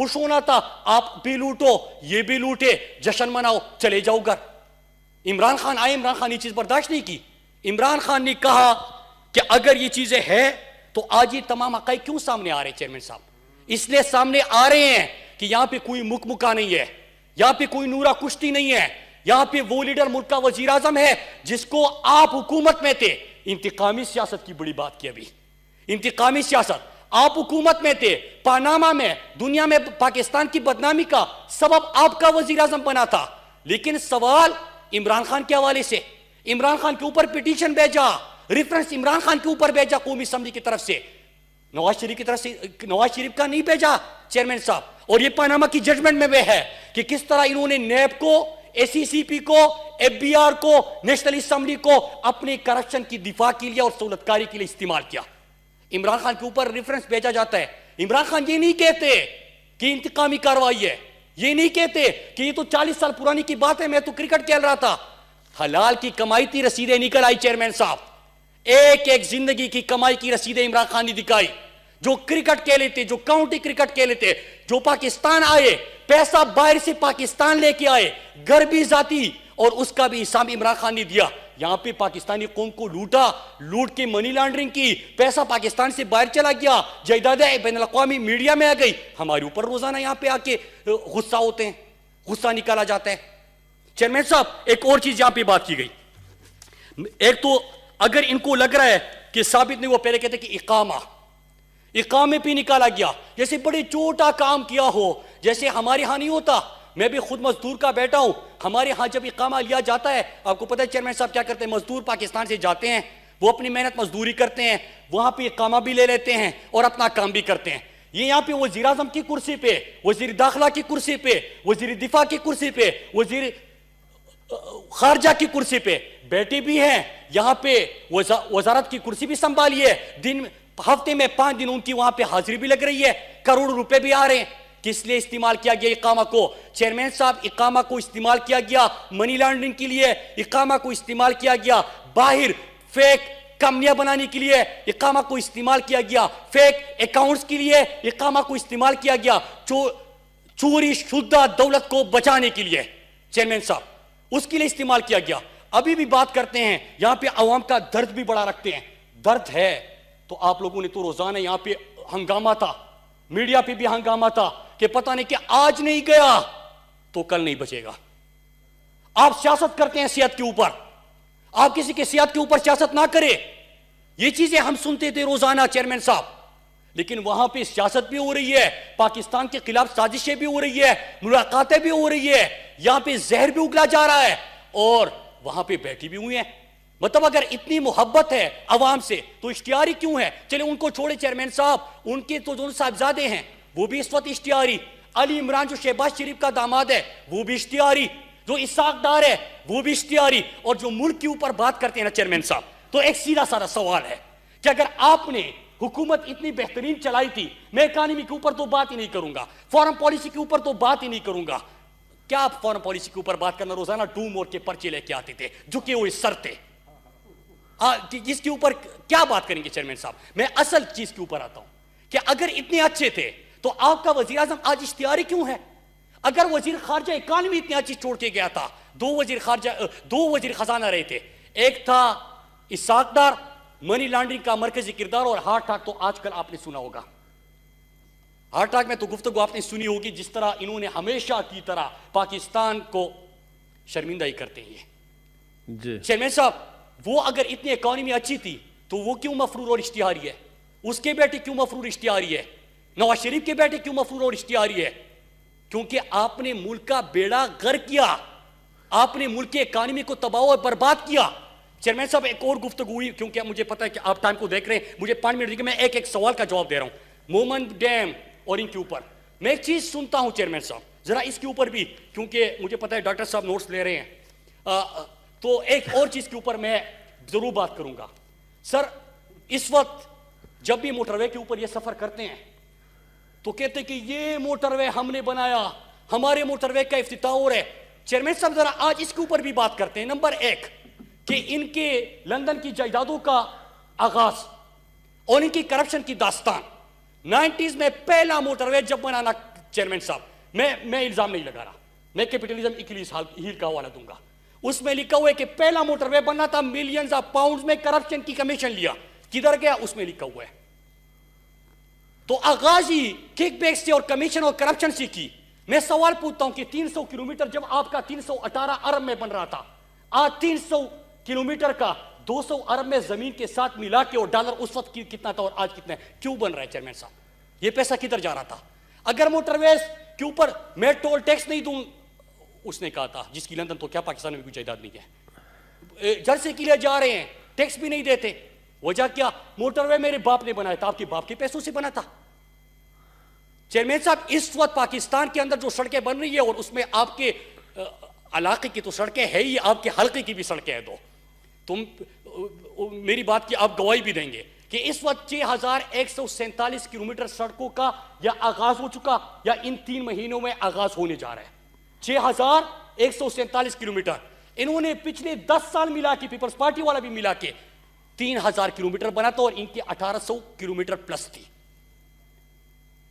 خوش ہونا تھا آپ بھی لوٹو یہ بھی لوٹے, جشن مناؤ, چلے جاؤ گھر. عمران خان آئے, عمران خان یہ چیز برداشت نہیں کی. عمران خان نے کہا کہ اگر یہ چیزیں ہیں تو آج یہ تمام حقائق کیوں سامنے آ رہے ہیں چیئرمین صاحب؟ اس لیے سامنے آ رہے ہیں کہ یہاں پہ کوئی مکہ نہیں ہے, یہاں پہ کوئی نورا کشتی نہیں ہے, یہاں پہ وہ لیڈر ملک کا وزیر اعظم ہے جس کو آپ حکومت میں تھے. انتقامی سیاست کی بڑی بات کی ابھی, انتقامی سیاست. آپ حکومت میں تھے, پاناما میں دنیا میں پاکستان کی بدنامی کا سبب آپ کا وزیر اعظم بنا تھا. لیکن سوال عمران خان کے حوالے سے, عمران خان کے اوپر پیٹیشن بھیجا, ریفرنس عمران خان کے اوپر بھیجا قومی اسمبلی کی طرف سے, نواز شریف کی طرف سے, نواز شریف کا نہیں بھیجا چیئرمین صاحب. اور یہ پاناما کی ججمنٹ میں بھی ہے کہ کس طرح انہوں نے نیب کو, اے سی سی پی کو, ایف بی آر کو, نیشنل اسمبلی کو اپنے کرپشن کی دفاع کے لیے اور سہولت کاری کے لیے استعمال کیا. عمران خان کے اوپر ریفرنس بھیجا جاتا ہے. عمران خان یہ نہیں کہتے کہ انتقامی کارروائی ہے, یہ نہیں کہتے کہ یہ تو 40 سال پرانی کی بات ہے, میں تو کرکٹ کھیل رہا تھا. حلال کی کمائی تھی, رسیدیں نکل آئی چیئرمین صاحب, ایک ایک زندگی کی کمائی کی رسیدیں عمران خان نے دکھائی. جو کرکٹ کھیلے تھے, جو کاؤنٹی کرکٹ کھیلے تھے, جو پاکستان آئے, پیسہ باہر سے پاکستان لے کے آئے, گھر بھی ذاتی, اور اس کا بھی حساب عمران خان نے دیا. یہاں پہ پاکستانی قوم کو لوٹا, لوٹ کے منی لانڈرنگ کی, پیسہ پاکستان سے باہر چلا گیا, جائیدادیں بین الاقوامی میڈیا میں آ گئی. ہمارے اوپر روزانہ یہاں پہ آ کے غصہ ہوتے ہیں, غصہ نکالا جاتا ہے. چیئرمین صاحب ایک اور چیز یہاں پہ بات کی گئی. ایک تو اگر ان کو لگ رہا ہے کہ ثابت نہیں, وہ پہلے کہتے کہ اقامے پہ نکالا گیا, جیسے بڑے چھوٹا کام کیا ہو, جیسے ہمارے ہاں نہیں ہوتا. میں بھی خود مزدور کا بیٹا ہوں, ہمارے ہاں جب اقامہ لیا جاتا ہے, آپ کو پتہ ہے چیئرمین صاحب کیا کرتے ہیں, مزدور پاکستان سے جاتے ہیں, وہ اپنی محنت مزدوری کرتے ہیں, وہاں پہ اقامہ بھی لے لیتے ہیں اور اپنا کام بھی کرتے ہیں. یہ یہاں پہ وزیر اعظم کی کرسی پہ, وزیر داخلہ کی کرسی پہ, وزیر دفاع کی کرسی پہ, وزیر خارجہ کی کرسی پہ بیٹے بھی ہیں, یہاں پہ وزارت کی کرسی بھی سنبھالی ہے, ہفتے میں 5 دن ان کی وہاں پہ حاضری بھی لگ رہی ہے, کروڑ روپے بھی آ رہے ہیں. کس لیے استعمال کیا گیا اقامہ کو چیئرمین صاحب؟ اقامہ کو استعمال کیا گیا منی لانڈرنگ کے لیے, اقامہ کو استعمال کیا گیا باہر فیک کمپنیاں بنانے کے لیے, اقامہ کو استعمال کیا گیا فیک اکاؤنٹس کے لیے, اقامہ کو استعمال کیا گیا چوری شدہ دولت کو بچانے کے لیے. چیئرمین صاحب اس کے لیے استعمال کیا گیا. ابھی بھی بات کرتے ہیں یہاں پہ عوام کا درد بھی بڑا رکھتے ہیں. درد ہے تو آپ لوگوں نے تو روزانہ یہاں پہ ہنگامہ تھا, میڈیا پہ بھی ہنگامہ تھا کہ پتہ نہیں کہ آج نہیں گیا تو کل نہیں بچے گا. آپ سیاست کرتے ہیں صحت کے اوپر, آپ کسی کے صحت کے اوپر سیاست نہ کرے. یہ چیزیں ہم سنتے تھے روزانہ چیئرمین صاحب, لیکن وہاں پہ سیاست بھی ہو رہی ہے, پاکستان کے خلاف سازشیں بھی ہو رہی ہے, ملاقاتیں بھی ہو رہی ہے, یہاں پہ زہر بھی اگلا جا رہا ہے, اور وہاں پہ بیٹھی بھی ہوئی ہیں. مطلب اگر اتنی محبت ہے عوام سے تو اشتہاری کیوں ہے؟ چلے ان کو چھوڑے چیئرمین صاحب, ان کے تو دونوں صاحبزادے ہیں وہ بھی اس وقت اشتہاری, علی عمران جو شہباز شریف کا داماد ہے وہ بھی اشتہاری, جو اسحاق ڈار ہے وہ بھی اشتہاری, اور جو ملک کے اوپر بات کرتے ہیں نا چیئرمین صاحب, تو ایک سیدھا سادہ سوال ہے کہ اگر آپ نے حکومت اتنی بہترین چلائی تھی, میں اکانومی کے اوپر تو بات ہی نہیں کروں گا, فارن پالیسی کے اوپر تو بات ہی نہیں کروں گا, کیا آپ فارن پالیسی کے اوپر بات کرنا روزانہ ڈوم اور کے پرچے لے کے آتے تھے جھکے ہوئے سر تھے, جس کے اوپر کیا بات کریں گے چیئرمین صاحب؟ میں اصل چیز کے اوپر آتا ہوں کہ اگر اتنے اچھے تھے تو آپ کا وزیر اعظم آج اشتہاری کیوں ہے؟ اگر وزیر خارجہ اکانومی اتنی اچھی چھوڑ کے گیا تھا, دو وزیر خزانہ رہے تھے, ایک تھا اسحاق ڈار منی لانڈرنگ کا مرکزی کردار, اور ہارٹ ٹاک تو آج کل آپ نے سنا ہوگا, ہارٹ ٹاک میں تو گفتگو آپ نے سنی ہوگی جس طرح انہوں نے ہمیشہ کی طرح پاکستان کو شرمندہ ہی کرتے ہیں. چیئرمین صاحب وہ اگر اتنی اکانومی اچھی تھی تو وہ کیوں مفرور اور اشتہاری ہے؟ اس کے بیٹے کیوں مفرور اشتہاری ہے؟ نواز شریف کے بیٹے کیوں مفرور اور اشتہاری ہے؟ کیونکہ آپ نے ملک کا بیڑا غرق کیا, آپ نے ملک کے اکانومی کو تباہ اور برباد کیا. چیئرمین صاحب ایک اور گفتگو ہوئی, کیونکہ مجھے پتا ہے کہ آپ ٹائم کو دیکھ رہے ہیں, مجھے 5 منٹ دیکھیں, میں ایک سوال کا جواب دے رہا ہوں. مومن ڈیم اور ان کے اوپر میں ایک چیز سنتا ہوں چیئرمین صاحب, ذرا اس کے اوپر بھی, کیونکہ مجھے پتا ہے ڈاکٹر صاحب نوٹس لے رہے ہیں, تو ایک اور چیز کے اوپر میں ضرور بات کروں گا. سر اس وقت جب بھی موٹر وے کے اوپر یہ سفر کرتے ہیں تو کہتے ہیں کہ یہ موٹر وے ہم نے بنایا, ہمارے موٹر وے کا افتتاح ہو رہا ہے. چیئرمین صاحب ذرا آج اس کے اوپر بھی بات کرتے ہیں. نمبر 1 کہ ان کے لندن کی جائیدادوں کا آغاز اور ان کی کرپشن کی داستان, 90s میں پہلا موٹر وے جب بنانا چیئرمین صاحب میں الزام نہیں لگا رہا, میں کیپٹلزم اکیلیس ہیل کا حوالہ دوں گا. اس میں لکھا ہوا ہے کہ پہلا موٹر وے بننا تھا, ملینز آف پاؤنڈز میں کرپشن کی کمیشن لیا, کدھر گیا؟ اس میں لکھا ہوا ہے. تو آغاز ہی کک بیک سے اور کمیشن اور کرپشن سے کی. میں سوال پوچھتا ہوں کہ 300 کلومیٹر جب آپ کا 318 ارب میں بن رہا تھا, آج 300 کلومیٹر کا 200 ارب میں زمین کے ساتھ ملا کے, اور ڈالر اس وقت کتنا تھا اور آج کتنا ہے, کیوں بن رہا ہے چیئرمین صاحب؟ یہ پیسہ کدھر جا رہا تھا؟ اگر موٹر ویز کے اوپر میں ٹول ٹیکس نہیں دوں, اس نے کہا تھا جس کی لندن, تو کیا پاکستان میں کوئی جائیداد نہیں ہے؟ جلسے کے لیے جا رہے ہیں, ٹیکس بھی نہیں دیتے, وجہ کیا؟ موٹر وے میرے باپ نے بنایا تھا, آپ کے باپ کے پیسوں سے بنا تھا. چیئرمین صاحب اس وقت پاکستان کے اندر جو سڑکیں بن رہی ہیں, اور اس میں آپ کے علاقے کی تو سڑکیں ہے ہی, آپ کے حلقے کی بھی سڑکیں ہیں, تم میری بات کی آپ گواہی بھی دیں گے کہ اس وقت 6147 کلومیٹر سڑکوں کا یا آغاز ہو چکا یا ان 3 مہینوں میں آغاز ہونے جا رہا ہے. 6147 کلومیٹر انہوں نے پچھلے 10 سال ملا کے, پیپلز پارٹی والا بھی ملا کے 3000 کلومیٹر بنا تھا, اور ان کی 1800 کلومیٹر پلس تھی.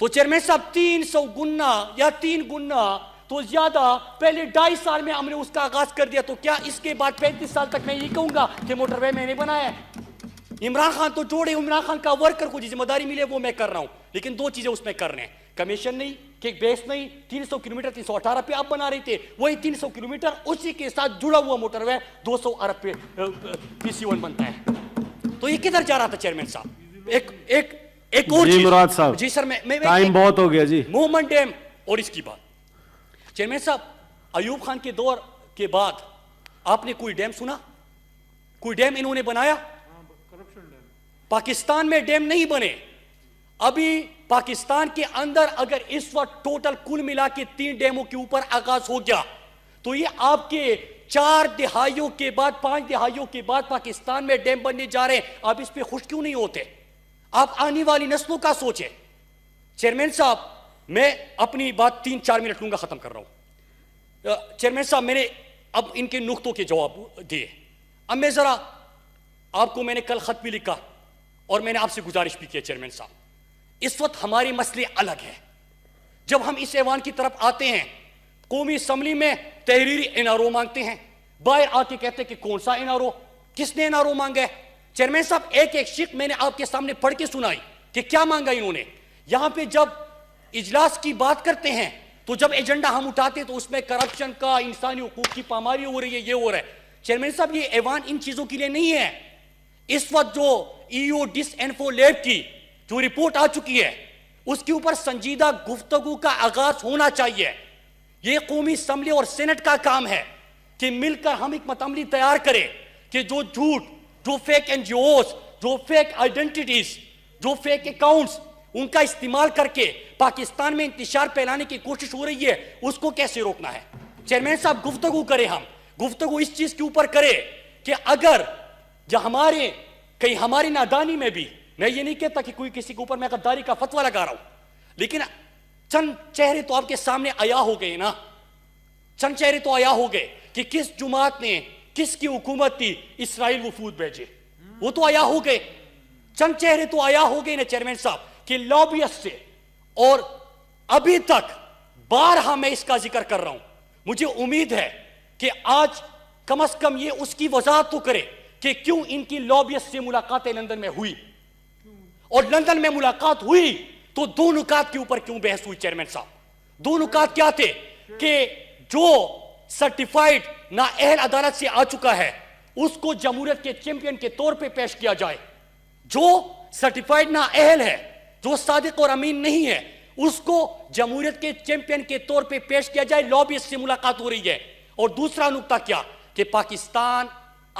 تو چیئرمین صاحب 300 گنا یا 3 گنا تو زیادہ, پہلے 2.5 سال میں ہم نے اس کا آغاز کر دیا, تو کیا اس کے بعد 35 سال تک میں یہ کہوں گا کہ موٹر وے میں نے بنایا ہے؟ عمران خان تو جوڑے, عمران خان کا ورکر کو جس ذمہ داری ملے وہ میں کر رہا ہوں, لیکن 2 چیزیں اس میں کر رہے ہیں, کمیشن نہیں, کک بیس نہیں. 300 کلومیٹر 318 پہ آپ بنا رہے تھے, وہی 300 کلومیٹر اسی کے ساتھ جڑا ہوا موٹر وے 200 ارب پہ PC1 بنتا ہے. تو یہ کدھر جا رہا تھا چیئرمین صاحب؟ ایک اور چیز مراد صاحب, جی سر, میں ٹائم بہت ہو گیا جی. مومن ڈیم اور اس کی بات, چیئرمین صاحب ایوب خان کے دور کے بعد آپ نے کوئی ڈیم سنا؟ کوئی ڈیم انہوں نے بنایا؟ پاکستان میں ڈیم نہیں بنے. ابھی پاکستان کے اندر اگر اس وقت ٹوٹل کل ملا کے 3 ڈیموں کے اوپر آغاز ہو گیا, تو یہ آپ کے 4 دہائیوں کے بعد 5 دہائیوں کے بعد پاکستان میں ڈیم بننے جا رہے ہیں. آپ اس پہ خوش کیوں نہیں ہوتے؟ آپ آنے والی نسلوں کا سوچیں. چیئرمین صاحب میں اپنی بات 3-4 منٹ لوں گا, ختم کر رہا ہوں. چیئرمین صاحب میں نے اب ان کے نقطوں کے جواب دیے. اب میں ذرا آپ کو, میں نے کل خط بھی لکھا اور میں نے آپ سے گزارش بھی کی. چیئرمین صاحب اس وقت ہمارے مسئلے الگ ہیں. جب ہم اس ایوان کی طرف آتے ہیں, قومی اسمبلی میں تحریری NRO مانگتے ہیں, باہر آ کے کہتے ہیں کہ کون سا NRO, کس نے NRO مانگا ہے؟ چیئرمین صاحب ایک ایک شق میں نے آپ کے سامنے پڑھ کے سنائی کہ کیا مانگا انہوں نے. یہاں پہ جب اجلاس کی بات کرتے ہیں, تو جب ایجنڈا ہم اٹھاتے ہیں تو اس میں کرپشن کا, انسانی حقوق کی پاماری ہو رہی ہے, یہ ہو رہا ہے. چیئرمین صاحب یہ ایوان ان چیزوں کے لیے نہیں ہے. اس وقت جو EU ڈس انفو لیب کی جو رپورٹ آ چکی ہے, اس کے اوپر سنجیدہ گفتگو کا آغاز ہونا چاہیے. یہ قومی اسمبلی اور سینٹ کا کام ہے کہ مل کر ہم حکمت عملی تیار کریں کہ جو جھوٹ, جو فیک NGOs, جو فیک آئیڈینٹیٹیز, جو فیک اکاؤنٹس, ان کا استعمال کر کے پاکستان میں انتشار پھیلانے کی کوشش ہو رہی ہے, اس کو کیسے روکنا ہے؟ چیئرمین صاحب گفتگو کریں, ہم گفتگو اس چیز کے اوپر کریں کہ اگر ہمارے کہیں ہماری نادانی میں بھی, میں یہ نہیں کہتا کہ کوئی کسی کے اوپر میں غداری کا فتویٰ لگا رہا ہوں, لیکن چند چہرے تو آپ کے سامنے آیا ہو گئے نا, چند چہرے تو آیا ہو گئے کہ کس جماعت نے, کس کی حکومت تھی اسرائیل وفود بھیجے, وہ تو آیا ہو گئے. چند چہرے تو آیا ہو گئے نا چیئرمین صاحب کہ لابیسٹ سے, اور ابھی تک بارہا میں اس کا ذکر کر رہا ہوں. مجھے امید ہے کہ آج کم از کم یہ اس کی وضاحت تو کرے کہ کیوں ان کی لابیسٹ سے ملاقاتیں لندن میں ہوئی, اور لندن میں ملاقات ہوئی تو 2 نکات کے اوپر کیوں بحث ہوئی چیئرمین صاحب؟ 2 نکات کیا تھے کہ جو سرٹیفائیڈ نااہل عدالت سے آ چکا ہے اس کو جمہوریت کے چیمپئن کے طور پہ پیش کیا جائے, جو سرٹیفائیڈ نااہل ہے, جو صادق اور امین نہیں ہے, اس کو جمہوریت کے چیمپئن کے طور پہ پیش کیا جائے. لابیسٹ سے ملاقات ہو رہی ہے. اور دوسرا نقطہ کیا کہ پاکستان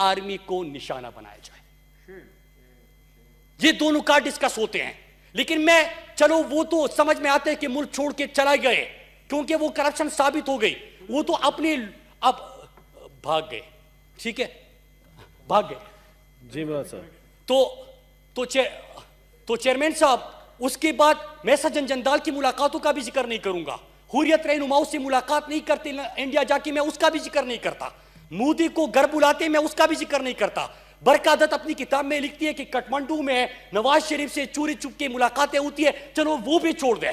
آرمی کو نشانہ بنایا جائے. یہ 2 نکات ڈسکس ہوتے ہیں, لیکن میں چلو وہ تو سمجھ میں آتے ہیں کہ ملک چھوڑ کے چلا گئے کیونکہ وہ کرپشن ثابت ہو گئی, وہ تو اپنے اب بھاگ گئے, ٹھیک ہے بھاگ گئے جی بات صاحب. تو چیئرمین صاحب اس کے بعد میں سجن جندال کی ملاقاتوں کا بھی ذکر نہیں کروں گا, حریت رہنماؤں سے ملاقات نہیں کرتے انڈیا جا کے, میں اس کا بھی ذکر نہیں کرتا. مودی کو گھر بلاتے میں اس کا بھی ذکر نہیں کرتا. برکادت اپنی کتاب میں لکھتی ہے کہ کٹمنڈو میں نواز شریف سے چوری چپ کے ملاقاتیں ہوتی ہے, چلو وہ بھی چھوڑ دیں.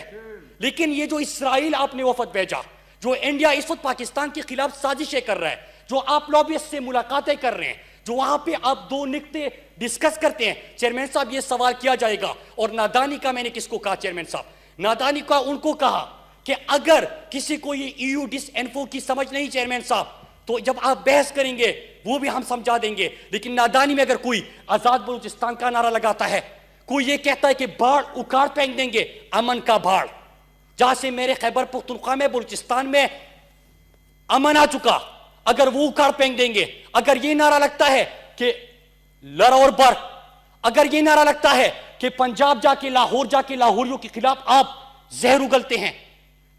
لیکن یہ جو اسرائیل آپ نے وفد بھیجا, جو انڈیا اس وقت پاکستان کے خلاف سازشیں کر رہا ہے, جو آپ لابیسٹ سے ملاقاتیں کر رہے ہیں, جو وہاں پہ آپ دو نکتے ڈسکس کرتے ہیں, چیئرمین صاحب یہ سوال کیا جائے گا. اور نادانی کا میں نے کس کو کہا چیئرمین صاحب, نادانی کا ان کو کہا کہ اگر کسی کو یہ ایو ڈس انفو کی سمجھ نہیں چیئرمین صاحب, تو جب آپ بحث کریں گے وہ بھی ہم سمجھا دیں گے. لیکن نادانی میں اگر کوئی آزاد بلوچستان کا نعرہ لگاتا ہے, کوئی یہ کہتا ہے کہ باڑ اکاڑ پھینک دیں گے, امن کا باڑ, جہاں سے میرے خیبر پختونخوا میں بلوچستان میں امن آ چکا, اگر وہ اکاڑ پھینک دیں گے, اگر یہ نعرہ لگتا ہے کہ لڑ اور بر, اگر یہ نعرہ لگتا ہے کہ پنجاب جا کے لاہور جا کے لاہوریوں کے خلاف آپ زہر اگلتے ہیں,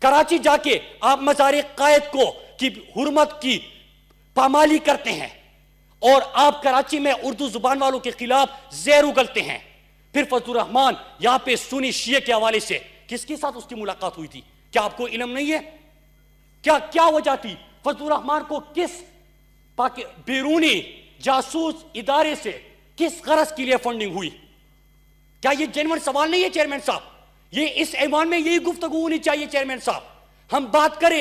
کراچی جا کے آپ مزار قائد کو کی حرمت کی پامالی کرتے ہیں, اور آپ کراچی میں اردو زبان والوں کے خلاف زہر اگلتے ہیں, پھر فضل الرحمان یہاں پہ سنی شیعہ کے حوالے سے کس کے ساتھ اس کی ملاقات ہوئی تھی؟ کیا آپ کو علم نہیں ہے؟ کیا وجہ تھی؟ فضل الرحمان کو کس بیرونی جاسوس ادارے سے کس غرض کے لیے فنڈنگ ہوئی؟ کیا یہ جینوئن سوال نہیں ہے چیئرمین صاحب؟ یہ اس ایوان میں یہی گفتگو ہونی چاہیے چیئرمین صاحب. ہم بات کریں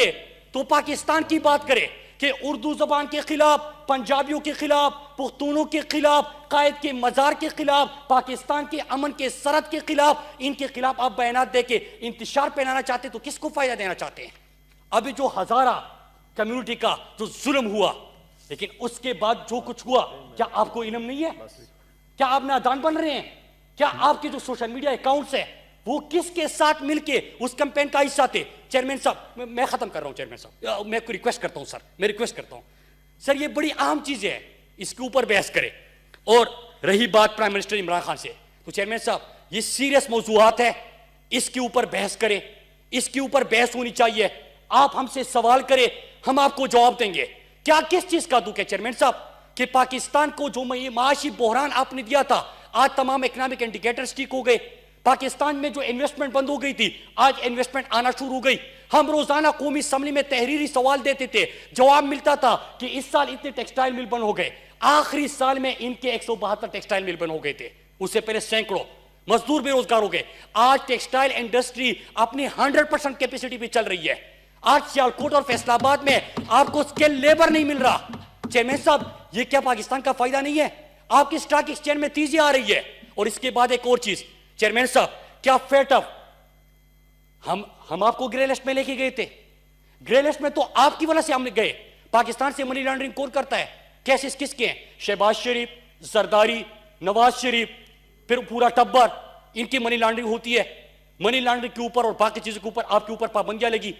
تو پاکستان کی بات کریں کہ اردو زبان کے خلاف, پنجابیوں کے خلاف, پختونوں کے خلاف, قائد کے مزار کے خلاف, پاکستان کے امن کے سرحد کے خلاف, ان کے خلاف آپ بیانات دے کے انتشار پھیلانا چاہتے تو کس کو فائدہ دینا چاہتے ہیں؟ ابھی جو ہزارہ کمیونٹی کا جو ظلم ہوا, لیکن اس کے بعد جو کچھ ہوا, کیا آپ کو علم نہیں ہے؟ کیا آپ نادان بن رہے ہیں؟ کیا آپ کے جو سوشل میڈیا اکاؤنٹس ہیں وہ کس کے ساتھ مل کے اس کمپین کا حصہ تھے؟ چیئرمین صاحب میں ختم کر رہا ہوں, چیئرمین صاحب میں کوئی ریکویسٹ کرتا ہوں سر, میں ریکویسٹ کرتا ہوں سر, یہ بڑی اہم چیز ہے, اس کے اوپر بحث کرے. اور رہی بات پرائم منسٹر عمران خان سے, تو چیئرمین صاحب یہ سیریس موضوعات ہے, اس کے اوپر بحث کرے, اس کے اوپر بحث ہونی چاہیے. آپ ہم سے سوال کرے, ہم آپ کو جواب دیں گے. کیا کس چیز کا دکھ ہے چیئرمین صاحب کہ پاکستان کو جو معاشی بحران آپ نے دیا تھا, آج تمام اکنامک انڈیکیٹرز ٹھیک ہو گئے. پاکستان میں جو انویسٹمنٹ بند ہو گئی تھی, آج انویسٹمنٹ آنا شروع ہو گئی. ہم روزانہ قومی اسمبلی میں تحریری سوال دیتے تھے, جواب ملتا تھا کہ اس سال اتنے ٹیکسٹائل مل بند ہو گئے. آخری سال میں ان کے 172 ٹیکسٹائل مل بند ہو گئے تھے, اس سے پہلے سینکڑوں مزدور بے روزگار ہو گئے. آج ٹیکسٹائل انڈسٹری اپنی 100% کیپیسٹی پہ چل رہی ہے. آج سیالکوٹ اور فیصل آباد میں آپ کو اسکل لیبر نہیں مل رہا. چیئرمین صاحب یہ کیا پاکستان کا فائدہ نہیں ہے؟ آپ کی اسٹاک ایکسچینج میں تیزی آ رہی ہے. اور اس کے بعد ایک اور چیز چیئرمین صاحب, کیا فیٹ اپ ہم آپ کو گرے لسٹ میں لے کے گئے تھے. گرے لسٹ میں تو آپ کی وجہ سے ہم گئے. پاکستان سے منی لانڈرنگ کون کرتا ہے؟ کیسز کس کے ہیں؟ شہباز شریف, زرداری, نواز شریف, پھر پورا ٹبر, ان کی منی لانڈرنگ ہوتی ہے. منی لانڈرنگ کے اوپر اور باقی چیزوں کے اوپر آپ کے اوپر پابندیاں لگی.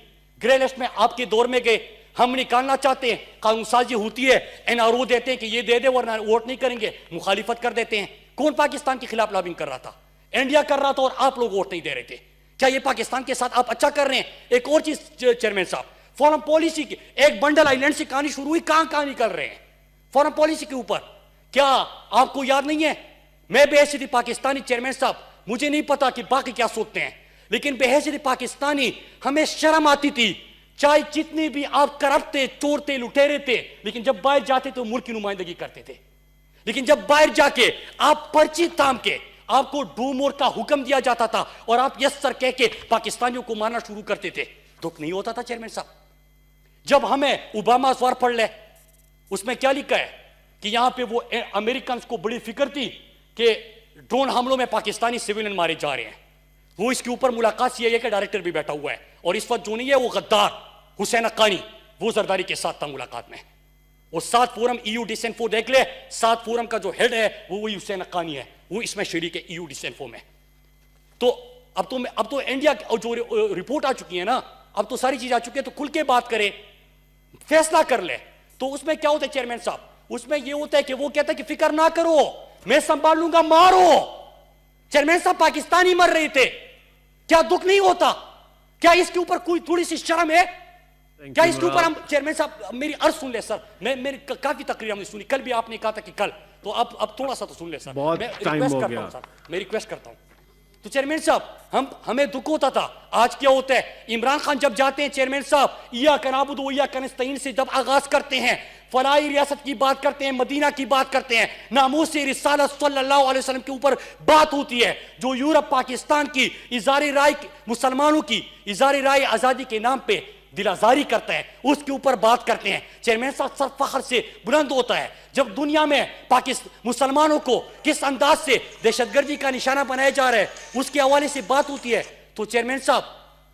گرے لسٹ میں آپ کے دور میں گئے, ہم نکالنا چاہتے ہیں, قانون سازی ہوتی ہے, این آر او دیتے ہیں کہ یہ دے دے ورنہ ووٹ نہیں کریں گے, مخالفت کر دیتے ہیں. کون پاکستان کے خلاف لابنگ کر رہا تھا؟ انڈیا کر رہا تھا, اور آپ لوگ ووٹ نہیں دے رہے تھے. کیا یہ پاکستان کے ساتھ آپ اچھا کر رہے ہیں؟ ایک اور چیز چیئرمین صاحب, فارم پالیسی کی ایک بنڈل آئی لینڈ سے کہانی شروع ہوئی, کہاں نکل رہے ہیں فارم پالیسی کے اوپر؟ کیا آپ کو یاد نہیں ہے؟ میں بحیثیت پاکستانی چیئرمین صاحب, مجھے نہیں پتا کہ باقی کیا سوچتے ہیں, لیکن بحیثیت پاکستانی ہمیں شرم آتی تھی. چاہے جتنے بھی آپ کرپٹ تھے, چور تھے, لٹیرے تھے, لیکن جب باہر جاتے تو ملک کی نمائندگی کرتے تھے. لیکن جب باہر جا کے آپ پرچی تھام کے آپ کو ڈومور کا حکم دیا جاتا تھا اور آپ یس سر کہہ کے پاکستانیوں کو مارنا شروع کرتے تھے, دکھ نہیں ہوتا تھا چیئرمین صاحب؟ جب ہمیں اوباما وار پڑھ لے, اس میں کیا لکھا ہے کہ یہاں پہ وہ امریکنز کو بڑی فکر تھی کہ ڈرون حملوں میں پاکستانی سیویلین مارے جا رہے ہیں. وہ اس کے اوپر ملاقات CIA کا ڈائریکٹر بھی بیٹھا ہوا ہے, اور اس وقت جو نہیں ہے وہ غدار حسین حقانی, وہ زرداری کے ساتھ تھا ملاقات میں. وہ 7 فورم ایو ڈسینفو دیکھ لے, 7 فورم کا جو ہیڈ ہے وہ وہی حسین حقانی ہے, وہ اس میں شریک ہے ایو ڈسینفو میں. تو اب تو انڈیا جو رپورٹ آ چکی ہے نا, اب تو ساری چیز آ چکی ہے, تو کھل کے بات کرے, فیصلہ کر لے. تو اس میں کیا ہوتا ہے چیئرمین صاحب؟ اس میں یہ ہوتا ہے کہ وہ کہتا ہے کہ فکر نہ کرو, میں سنبھال لوں گا, مارو. چیئرمین صاحب پاکستانی مر رہے تھے, کیا دکھ نہیں ہوتا؟ کیا اس کے اوپر کوئی تھوڑی سی شرم ہے؟ کیا اس کے اوپر ہم چیئرمین صاحب میری عرض سن لے سر, میری کافی تقریر ہم نے سنی, کل بھی آپ نے کہا تھا کہ کل, تو اب تھوڑا سا تو سن لے سر, میں ریکویسٹ کرتا ہوں سر, میں ریکویسٹ کرتا ہوں. تو چیئرمین صاحب ہمیں دکھ ہوتا تھا, آج کیا ہوتا ہے؟ عمران خان جب جاتے ہیں چیئرمین صاحب, ایاک نعبد و ایاک نستعین سے جب آغاز کرتے ہیں, فلاحی ریاست کی بات کرتے ہیں، مدینہ کی بات کرتے ہیں، ناموس رسالت صلی اللہ علیہ وسلم کے اوپر بات ہوتی ہے، جو یورپ پاکستان کی اظہار رائے، مسلمانوں کی اظہار رائے آزادی کے نام پہ دل آزاری کرتا ہے، اس کے اوپر بات کرتے ہیں، چیئرمین صاحب سر فخر سے بلند ہوتا ہے جب دنیا میں مسلمانوں کو کس انداز سے دہشت گردی کا نشانہ بنایا جا رہا ہے اس کے حوالے سے بات ہوتی ہے، تو چیئرمین صاحب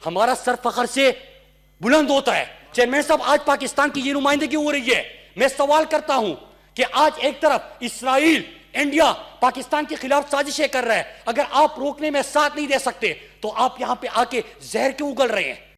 ہمارا سر فخر سے بلند ہوتا ہے۔ چیئرمین صاحب آج پاکستان کی یہ نمائندگی ہو رہی ہے، میں سوال کرتا ہوں کہ آج ایک طرف اسرائیل، انڈیا پاکستان کے خلاف سازشیں کر رہا ہے، اگر آپ روکنے میں ساتھ نہیں دے سکتے تو آپ یہاں پہ آ کے زہر کیوں اگل رہے ہیں؟